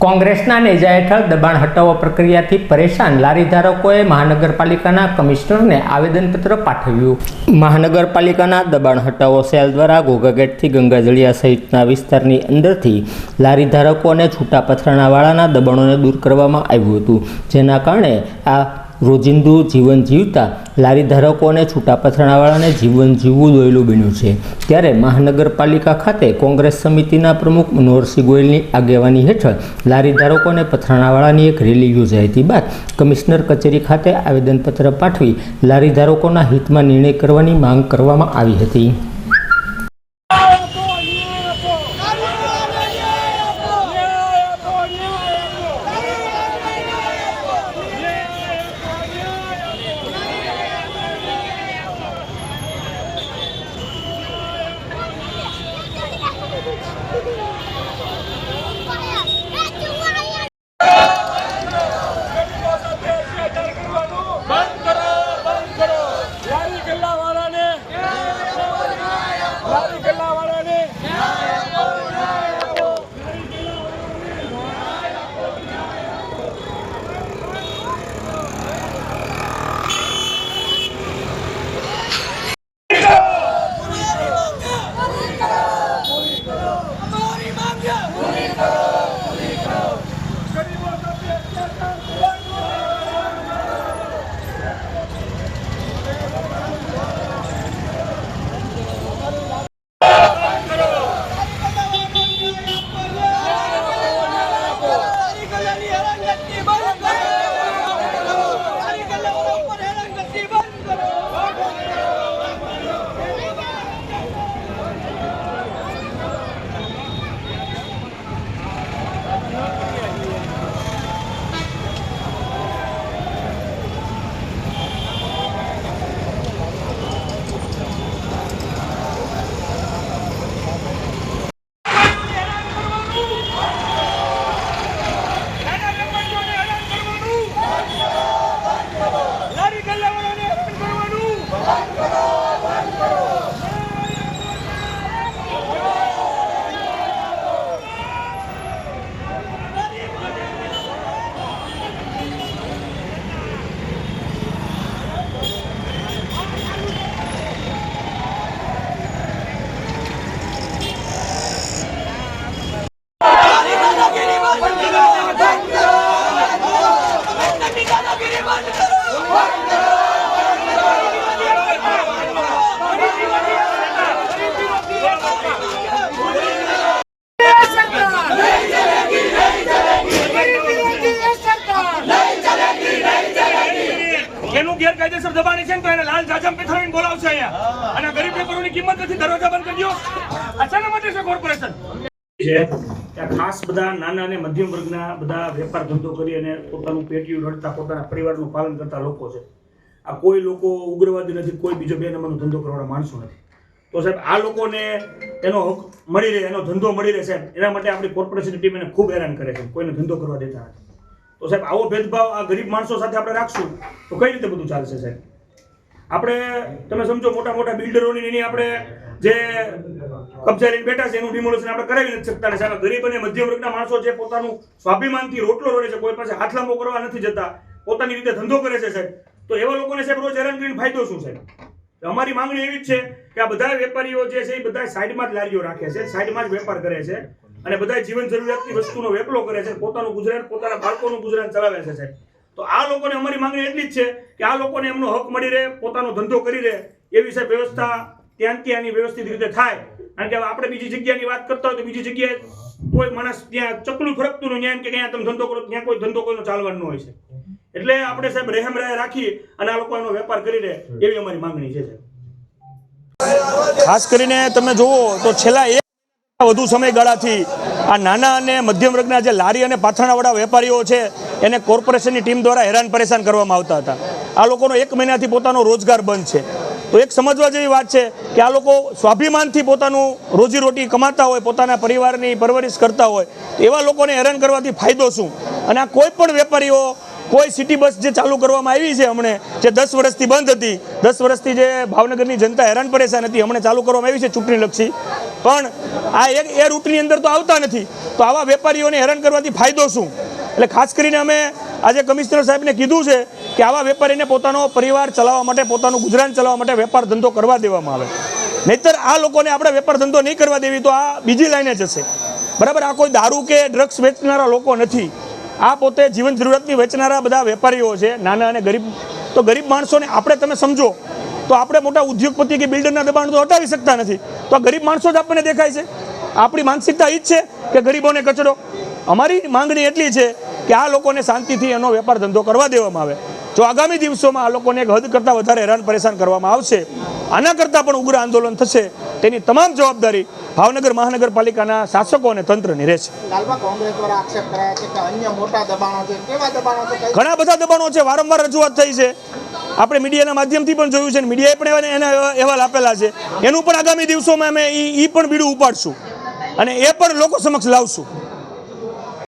કોંગ્રેસના નેજા હેઠળ દબાણ હટાવવા પ્રક્રિયાથી પરેશાન લારી ધારકોએ મહાનગરપાલિકાના કમિશનરને આવેદનપત્ર પાઠવ્યું। મહાનગરપાલિકાના દબાણ હટાવો સેલ દ્વારા ઘોઘાગેટથી ગંગાજળિયા સહિતના વિસ્તારની અંદરથી લારી ધારકો અને છૂટા પથરાણાવાળાના દબાણોને દૂર કરવામાં આવ્યું હતું, જેના કારણે આ રોજિંદુ જીવન જીવતા લારી ધારકો અને છૂટા પથરાણાવાળાને જીવન જીવવું દોયલું બન્યું છે। ત્યારે મહાનગરપાલિકા ખાતે કોંગ્રેસ સમિતિના પ્રમુખ મનોહરસિંહ ગોયલની આગેવાની હેઠળ લારી ધારકો અને પથરાણાવાળાની એક રેલી યોજાઈ હતી બાદ કમિશનર કચેરી ખાતે આવેદનપત્ર પાઠવી લારી ધારકોના હિતમાં નિર્ણય કરવાની માંગ કરવામાં આવી હતી। ગેરકાયદેસર દબાણી છે તો એને લાલ જાજમ પેથાવીને બોલાવશે અહીંયા અને ગરીબ વેપારીઓની કિંમત નથી, દરવાજા બંધ કરી દો। આ શાના માટે છે કોર્પોરેશન છે કે ખાસ બધા નાના અને મધ્યમ વર્ગના બધા વેપાર ધંધો કરી અને પોતાનું પેટીયું રડતા પોતાના પરિવારનું પાલન કરતા લોકો છે। આ કોઈ લોકો ઉગ્રવાદી નથી, કોઈ બીજો બે નંબરનો ધંધો કરવાના માણસો નથી। તો સાહેબ આ લોકોને એનો હક મળી રહે, એનો ધંધો મળી રહે સાહેબ, એના માટે આપણી કોર્પોરેશન ટીમ એને ખૂબ હેરાન કરે છે, કોઈને ધંધો કરવા દેતા નથી। તો સાહેબ આવો ભેદભાવ આ ગરીબ માણસો સાથે આપણે રાખશું તો કઈ રીતે બધું ચાલશે સાહેબ? આપણે તમે સમજો મોટા મોટા બિલ્ડરોની એની આપણે જે કબજા લઈને બેઠા છે એનું ડિમોલિશન આપણે કરાવી નથી શકતા। સાહેબ ગરીબ અને મધ્યમ વર્ગના માણસો જે પોતાનું સ્વાભિમાનથી રોટલો રોડે છે, કોઈ પાસે હાથ લાંબો કરવા નથી જતા, પોતાની રીતે ધંધો કરે છે સાહેબ, તો એવા લોકોને સાહેબ રોજ હેરાન કરીને ફાયદો શું સાહેબ? અમારી માંગણી એવી જ છે કે આ બધા વેપારીઓ જે છે એ બધા સાઈડમાં જ લારીઓ રાખે છે, સાઈડમાં જ વેપાર કરે છે અને બધા જીવન જરૂરિયાતની વસ્તુનો વેપલો કરે છે, પોતાનું ગુજરાન પોતાના બાળકોનું ગુજરાન ચલાવે છે સાહેબ। તો આ લોકોને અમારી માંગણી એટલી જ છે કે આ લોકોને એમનો હક મળી રહે, પોતાનો ધંધો કરી રહે એવી સાહેબ વ્યવસ્થા ત્યાંની વ્યવસ્થિત રીતે થાય। કારણ કે આપણે બીજી જગ્યાની વાત કરતા હોય તો બીજી જગ્યાએ કોઈ માણસ ત્યાં ચકલું ફરકતું નહીં, એમ કે ત્યાં તમે ધંધો કરો ત્યાં કોઈ ધંધો કોઈનો ચાલવાનો હોય છે। એટલે આપણે સાહેબ રહેમ રાય રાખી અને આ લોકો એનો વેપાર કરી રહે એવી અમારી માંગણી છે સાહેબ। ખાસ કરીને તમે જુઓ તો છેલ્લા વધુ સમયગાળાથી આ નાના અને મધ્યમ વર્ગના જે લારી અને પાથરણાવાળા વેપારીઓ છે એને કોર્પોરેશનની ટીમ દ્વારા હેરાન પરેશાન કરવામાં આવતા હતા। આ લોકોનો 1 મહિનાથી પોતાનો રોજગાર બંધ છે। તો એક સમજવા જેવી વાત છે કે આ લોકો સ્વાભિમાનથી પોતાનું રોજીરોટી કમાતા હોય, પોતાના પરિવારની પરવરિશ કરતા હોય, તો એવા લોકોને હેરાન કરવાથી ફાયદો શું? અને આ કોઈ પણ વેપારીઓ કોઈ સિટી બસ જે ચાલુ કરવામાં આવી છે હમણે, જે 10 વર્ષથી બંધ હતી, 10 વર્ષથી જે ભાવનગરની જનતા હેરાન પરેશાન હતી, હમણે ચાલુ કરવામાં આવી છે ચૂંટણીલક્ષી, પણ આ એ રૂટની અંદર તો આવતા નથી, તો આવા વેપારીઓને હેરાન કરવાથી ફાયદો શું? એટલે ખાસ કરીને અમે આજે કમિશનર સાહેબને કીધું છે કે આવા વેપારીને પોતાનો પરિવાર ચલાવવા માટે, પોતાનું ગુજરાન ચલાવવા માટે વેપાર ધંધો કરવા દેવામાં આવે, નહીતર આ લોકોને આપણે વેપાર ધંધો નહીં કરવા દેવી તો આ બીજી લાઈને જશે, બરાબર. આ કોઈ દારૂ કે ડ્રગ્સ વેચનારા લોકો નથી, આ પોતે જીવન જરૂરિયાતની વેચનારા બધા વેપારીઓ છે, નાના અને ગરીબ. તો ગરીબ માણસોને આપણે તમે સમજો તો આપણે મોટા ઉદ્યોગપતિ કે બિલ્ડરના દબાણ તો હટાવી શકતા નથી, તો આ ગરીબ માણસો જ આપણને દેખાય છે. આપણી માનસિકતા એ જ છે કે ગરીબોને કચડો. અમારી માંગણી એટલી છે કે આ લોકોને શાંતિથી એનો વેપાર ધંધો કરવા દેવામાં આવે. જો આગામી દિવસોમાં આ લોકોને એક હદ કરતાં વધારે હેરાન પરેશાન કરવામાં આવશે, આના કરતાં પણ ઉગ્ર આંદોલન થશે, તેની તમામ જવાબદારી ભાવનગર મહાનગરપાલિકાના શાસકો અને તંત્રની રહેશે. કોંગ્રેસ દ્વારા આક્ષેપ કરાયા છે કે અન્ય મોટા દબાણો છે, કેવા દબાણો છે? ઘણા બધા દબાણો છે, વારંવાર રજૂઆત થઈ છે, આપણે મીડિયાના માધ્યમથી પણ જોયું છે, મીડિયાએ પણ એના અહેવાલ આપેલા છે. એનું પણ આગામી દિવસોમાં અમે એ પણ બીડું ઉપાડશું અને એ પણ લોકો સમક્ષ લાવશું.